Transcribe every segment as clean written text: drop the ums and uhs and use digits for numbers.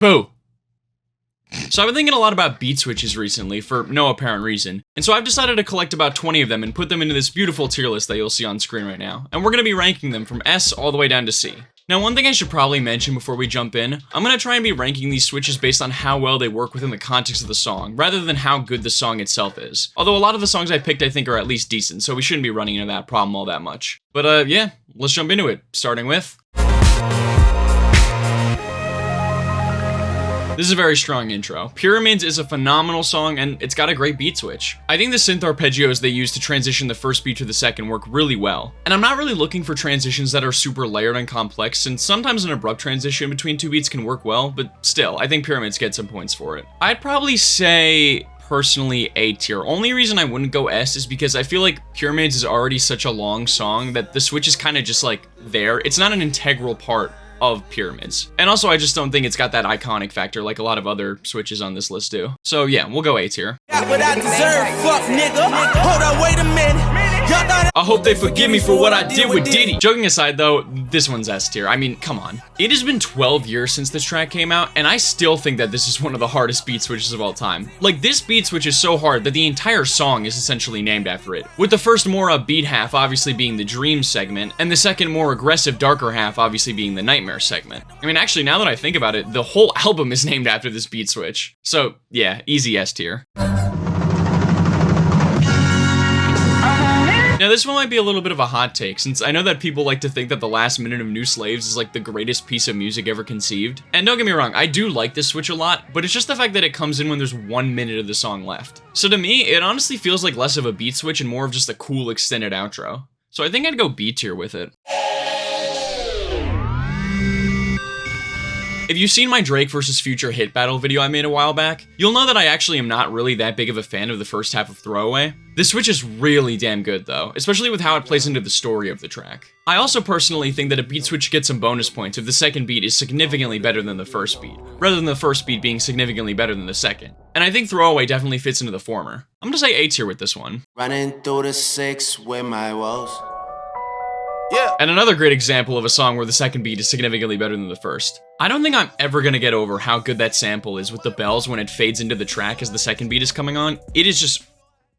Boo! So I've been thinking a lot about beat switches recently for no apparent reason, and so I've decided to collect about 20 of them and put them into this beautiful tier list that you'll see on screen right now, and we're going to be ranking them from S all the way down to C. Now, one thing I should probably mention before we jump in, I'm going to try and be ranking these switches based on how well they work within the context of the song, rather than how good the song itself is. Although a lot of the songs I picked I think are at least decent, so we shouldn't be running into that problem all that much. But yeah, let's jump into it, starting with... This is a very strong intro. Pyramids is a phenomenal song, and it's got a great beat switch. I think the synth arpeggios they use to transition the first beat to the second work really well. And I'm not really looking for transitions that are super layered and complex, since sometimes an abrupt transition between two beats can work well, but still, I think Pyramids get some points for it. I'd probably say... personally A tier. Only reason I wouldn't go S is because I feel like Pyramids is already such a long song that the switch is kind of just like there. It's not an integral part of Pyramids. And also I just don't think it's got that iconic factor like a lot of other switches on this list do. So yeah, we'll go A tier. I hope they forgive me for what I did with Diddy. Joking aside though, this one's S tier. I mean, come on. It has been 12 years since this track came out, and I still think that this is one of the hardest beat switches of all time. Like, this beat switch is so hard that the entire song is essentially named after it, with the first more upbeat half obviously being the Dream segment, and the second more aggressive, darker half obviously being the Nightmare segment. I mean, actually, now that I think about it, the whole album is named after this beat switch. So, yeah, easy S tier. Now, this one might be a little bit of a hot take, since I know that people like to think that the last minute of New Slaves is like the greatest piece of music ever conceived. And don't get me wrong, I do like this switch a lot, but it's just the fact that it comes in when there's 1 minute of the song left. So to me, it honestly feels like less of a beat switch and more of just a cool extended outro. So I think I'd go B tier with it. If you've seen my Drake vs. Future hit battle video I made a while back, you'll know that I actually am not really that big of a fan of the first half of Throwaway. This switch is really damn good though, especially with how it plays into the story of the track. I also personally think that a beat switch gets some bonus points if the second beat is significantly better than the first beat, rather than the first beat being significantly better than the second. And I think Throwaway definitely fits into the former. I'm gonna say A tier with this one. Running through the 6 with my woes. Yeah. And another great example of a song where the second beat is significantly better than the first. I don't think I'm ever gonna get over how good that sample is with the bells when it fades into the track as the second beat is coming on. It is just...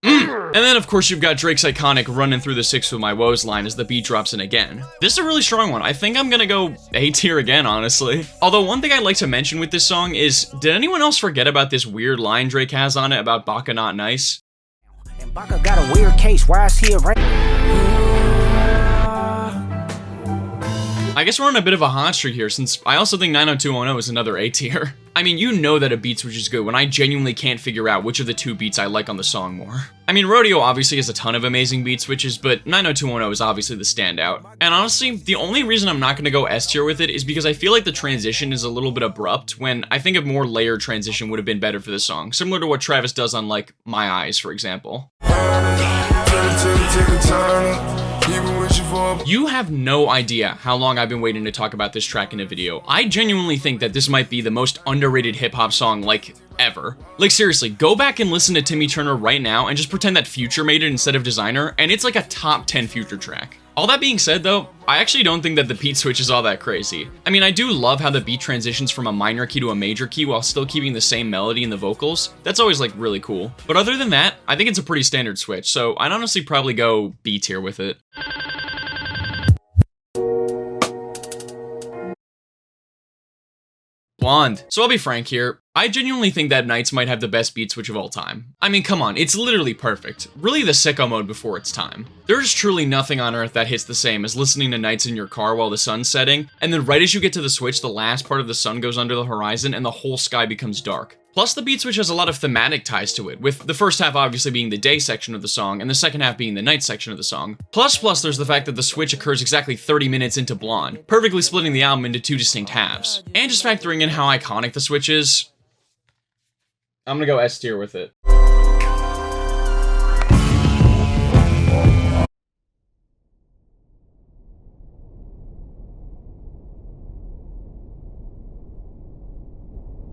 And then of course you've got Drake's iconic running through the 6 with my woes line as the beat drops in again. This is a really strong one. I think I'm gonna go A tier again, honestly. Although one thing I'd like to mention with this song is, did anyone else forget about this weird line Drake has on it about Baka not nice? And Baka got a weird case, why is he a I guess we're on a bit of a hot streak here, since I also think 90210 is another A tier. I mean, you know that a beat switch is good when I genuinely can't figure out which of the two beats I like on the song more. I mean, Rodeo obviously has a ton of amazing beat switches, but 90210 is obviously the standout. And honestly, the only reason I'm not gonna go S tier with it is because I feel like the transition is a little bit abrupt, when I think a more layered transition would have been better for the song, similar to what Travis does on, like, My Eyes, for example. You have no idea how long I've been waiting to talk about this track in a video. I genuinely think that this might be the most underrated hip-hop song, like, ever. Like, seriously, go back and listen to Timmy Turner right now and just pretend that Future made it instead of Designer, and it's like a top 10 Future track. All that being said though, I actually don't think that the beat switch is all that crazy. I mean, I do love how the beat transitions from a minor key to a major key while still keeping the same melody in the vocals. That's always like really cool. But other than that, I think it's a pretty standard switch, so I'd honestly probably go B tier with it. Blonde. So I'll be frank here, I genuinely think that Nights might have the best beat switch of all time. I mean, come on, it's literally perfect. Really the sicko mode before its time. There's truly nothing on earth that hits the same as listening to Nights in your car while the sun's setting, and then right as you get to the switch, the last part of the sun goes under the horizon and the whole sky becomes dark. Plus, the beat switch has a lot of thematic ties to it, with the first half obviously being the day section of the song, and the second half being the night section of the song. Plus, there's the fact that the switch occurs exactly 30 minutes into Blonde, perfectly splitting the album into two distinct halves. And just factoring in how iconic the switch is, I'm gonna go S tier with it.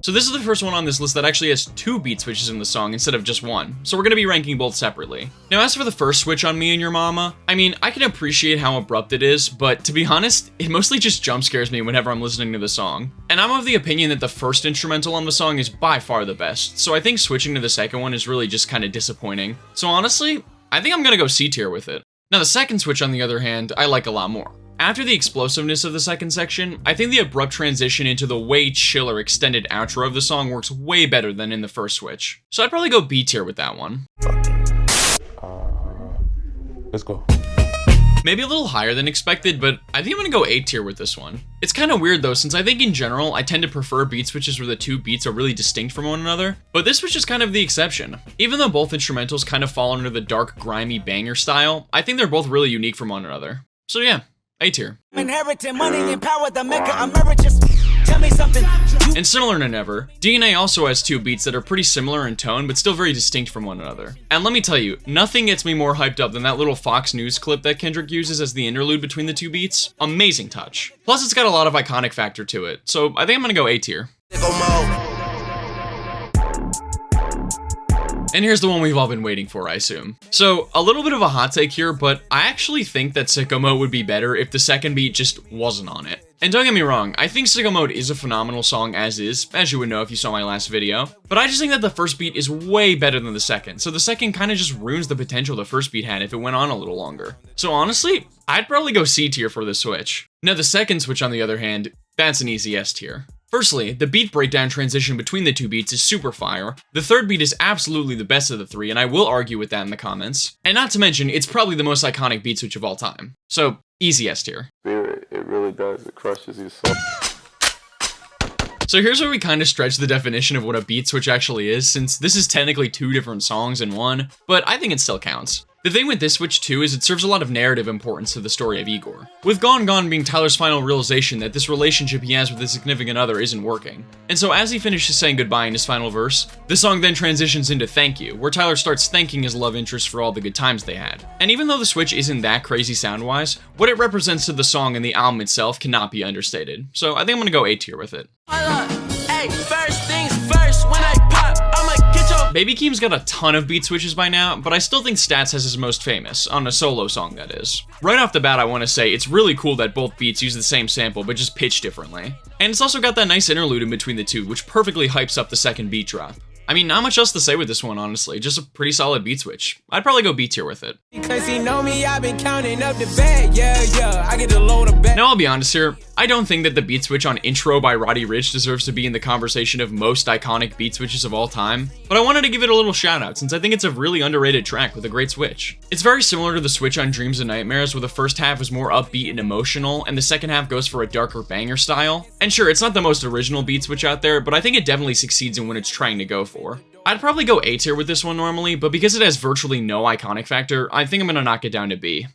So this is the first one on this list that actually has 2 beat switches in the song instead of just 1. So we're gonna be ranking both separately. Now as for the first switch on Me and Your Mama, I mean, I can appreciate how abrupt it is, but to be honest, it mostly just jump scares me whenever I'm listening to the song. And I'm of the opinion that the first instrumental on the song is by far the best, so I think switching to the second one is really just kind of disappointing. So honestly, I think I'm gonna go C tier with it. Now the second switch on the other hand, I like a lot more. After the explosiveness of the second section, I think the abrupt transition into the way chiller extended outro of the song works way better than in the first switch. So I'd probably go B tier with that one. Let's go. Maybe a little higher than expected, but I think I'm gonna go A tier with this one. It's kind of weird though, since I think in general, I tend to prefer beat switches where the 2 beats are really distinct from one another, but this was just kind of the exception. Even though both instrumentals kind of fall under the dark, grimy banger style, I think they're both really unique from one another. So yeah, A tier. Inheriting money and power, the maker emeritus. Tell me something. And similar to Never, DNA also has 2 beats that are pretty similar in tone, but still very distinct from one another. And let me tell you, nothing gets me more hyped up than that little Fox News clip that Kendrick uses as the interlude between the 2 beats. Amazing touch. Plus, it's got a lot of iconic factor to it, so I think I'm gonna go A tier. And here's the one we've all been waiting for, I assume. So, a little bit of a hot take here, but I actually think that Sicko Mode would be better if the second beat just wasn't on it. And don't get me wrong, I think Sicko Mode is a phenomenal song as is, as you would know if you saw my last video, but I just think that the first beat is way better than the second, so the second kind of just ruins the potential the first beat had if it went on a little longer. So honestly, I'd probably go C tier for this switch. Now the second switch on the other hand, that's an easy S tier. Firstly, the beat breakdown transition between the 2 beats is super fire. The third beat is absolutely the best of the 3, and I will argue with that in the comments. And not to mention, it's probably the most iconic beat switch of all time. So, easy S tier. It really does. It crushes you so. So here's where we kind of stretch the definition of what a beat switch actually is, since this is technically 2 different songs in one, but I think it still counts. The thing with this switch too is it serves a lot of narrative importance to the story of Igor, with Gone Gone being Tyler's final realization that this relationship he has with his significant other isn't working. And so as he finishes saying goodbye in his final verse, the song then transitions into Thank You, where Tyler starts thanking his love interest for all the good times they had. And even though the switch isn't that crazy sound-wise, what it represents to the song and the album itself cannot be understated. So I think I'm gonna go A tier with it. Hey, first things first, when I pop, I'ma get your Baby Keem's got a ton of beat switches by now, but I still think Stats has his most famous, on a solo song that is. Right off the bat I want to say it's really cool that both beats use the same sample but just pitched differently. And it's also got that nice interlude in between the 2 which perfectly hypes up the second beat drop. I mean, not much else to say with this one, honestly. Just a pretty solid beat switch. I'd probably go B tier with it. Because he know me, I've been counting up the bag. Yeah, I get a load of bag. Now, I'll be honest here. I don't think that the beat switch on Intro by Roddy Ricch deserves to be in the conversation of most iconic beat switches of all time, but I wanted to give it a little shout out since I think it's a really underrated track with a great switch. It's very similar to the switch on Dreams and Nightmares, where the first half is more upbeat and emotional, and the second half goes for a darker banger style. And sure, it's not the most original beat switch out there, but I think it definitely succeeds in what it's trying to go for. I'd probably go A tier with this one normally, but because it has virtually no iconic factor, I think I'm gonna knock it down to B.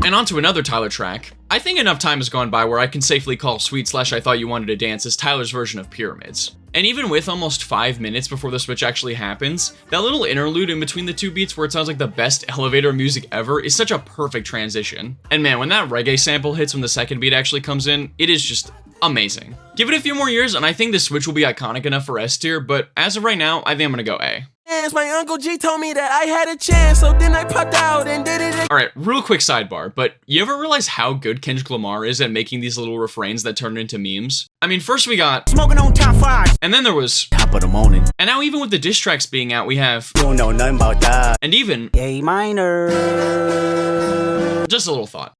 And on to another Tyler track. I think enough time has gone by where I can safely call Sweet / I Thought You Wanted to Dance as Tyler's version of Pyramids. And even with almost 5 minutes before the switch actually happens, that little interlude in between the 2 beats where it sounds like the best elevator music ever is such a perfect transition. And man, when that reggae sample hits when the second beat actually comes in, it is just amazing. Give it a few more years and I think this switch will be iconic enough for S tier, but as of right now, I think I'm gonna go A. My Uncle G told me that I had a chance, so then I popped out and did it. Alright, real quick sidebar, but you ever realize how good Kendrick Lamar is at making these little refrains that turn into memes? I mean, first we got Smoking on top 5. and then there was Top of the morning. and now even with the diss tracks being out, we have You don't know nothing about that. and even A minor. just a little thought.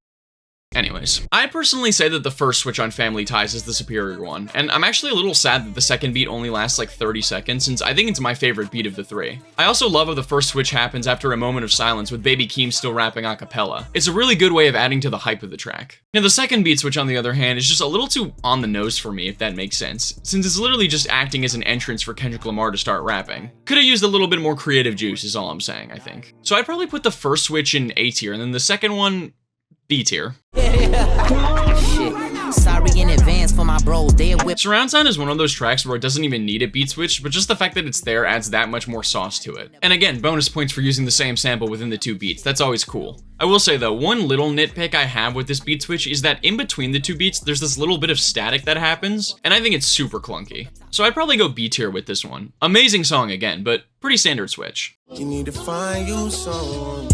Anyways, I personally say that the first switch on Family Ties is the superior one, and I'm actually a little sad that the second beat only lasts like 30 seconds since I think it's my favorite beat of the 3. I also love how the first switch happens after a moment of silence with Baby Keem still rapping a cappella. It's a really good way of adding to the hype of the track. Now the second beat switch on the other hand is just a little too on the nose for me if that makes sense, since it's literally just acting as an entrance for Kendrick Lamar to start rapping. Could've used a little bit more creative juice is all I'm saying, I think. So I'd probably put the first switch in A tier and then the second one B tier. Shit. Sorry in advance for my bro, they whip. Surround sound is one of those tracks where it doesn't even need a beat switch, but just the fact that it's there adds that much more sauce to it. And again, bonus points for using the same sample within the 2 beats, that's always cool. I will say though, one little nitpick I have with this beat switch is that in between the 2 beats, there's this little bit of static that happens, and I think it's super clunky. So I'd probably go B tier with this one. Amazing song again, but pretty standard switch. You need to find you someone.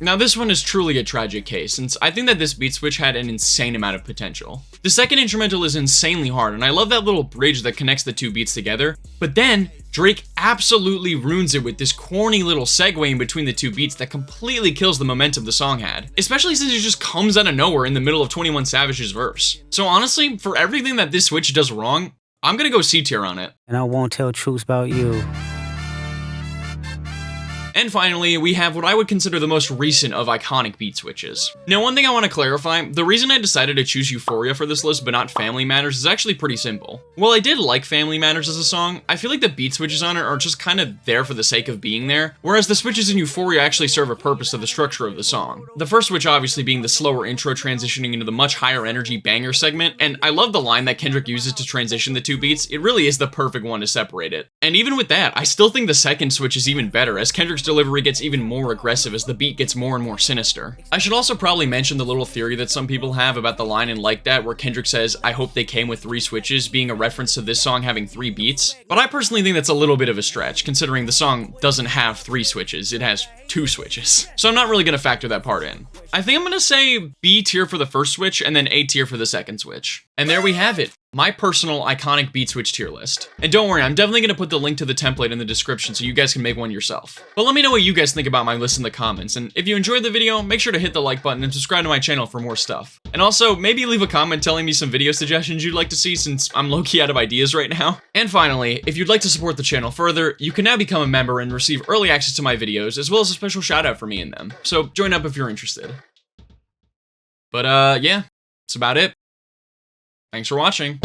Now this one is truly a tragic case, since I think that this beat switch had an insane amount of potential. The second instrumental is insanely hard, and I love that little bridge that connects the 2 beats together, but then Drake absolutely ruins it with this corny little segue in between the 2 beats that completely kills the momentum the song had, especially since it just comes out of nowhere in the middle of 21 Savage's verse. So honestly, for everything that this switch does wrong, I'm gonna go C tier on it. And I won't tell truths about you. And finally, we have what I would consider the most recent of iconic beat switches. Now, one thing I want to clarify, the reason I decided to choose Euphoria for this list but not Family Matters is actually pretty simple. While I did like Family Matters as a song, I feel like the beat switches on it are just kind of there for the sake of being there, whereas the switches in Euphoria actually serve a purpose to the structure of the song. The first switch obviously being the slower intro transitioning into the much higher energy banger segment, and I love the line that Kendrick uses to transition the 2 beats, it really is the perfect one to separate it. And even with that, I still think the second switch is even better, as Kendrick's delivery gets even more aggressive as the beat gets more and more sinister. I should also probably mention the little theory that some people have about the line in Like That where Kendrick says, "I hope they came with 3 switches," being a reference to this song having 3 beats, but I personally think that's a little bit of a stretch, considering the song doesn't have 3 switches, it has 2 switches. So I'm not really gonna factor that part in. I think I'm gonna say B tier for the first switch and then A tier for the second switch. And there we have it. My personal iconic beat switch tier list. And don't worry, I'm definitely gonna put the link to the template in the description so you guys can make one yourself. But let me know what you guys think about my list in the comments, and if you enjoyed the video, make sure to hit the like button and subscribe to my channel for more stuff. And also, maybe leave a comment telling me some video suggestions you'd like to see since I'm low-key out of ideas right now. And finally, if you'd like to support the channel further, you can now become a member and receive early access to my videos, as well as a special shout out for me in them. So join up if you're interested. But yeah, that's about it. Thanks for watching.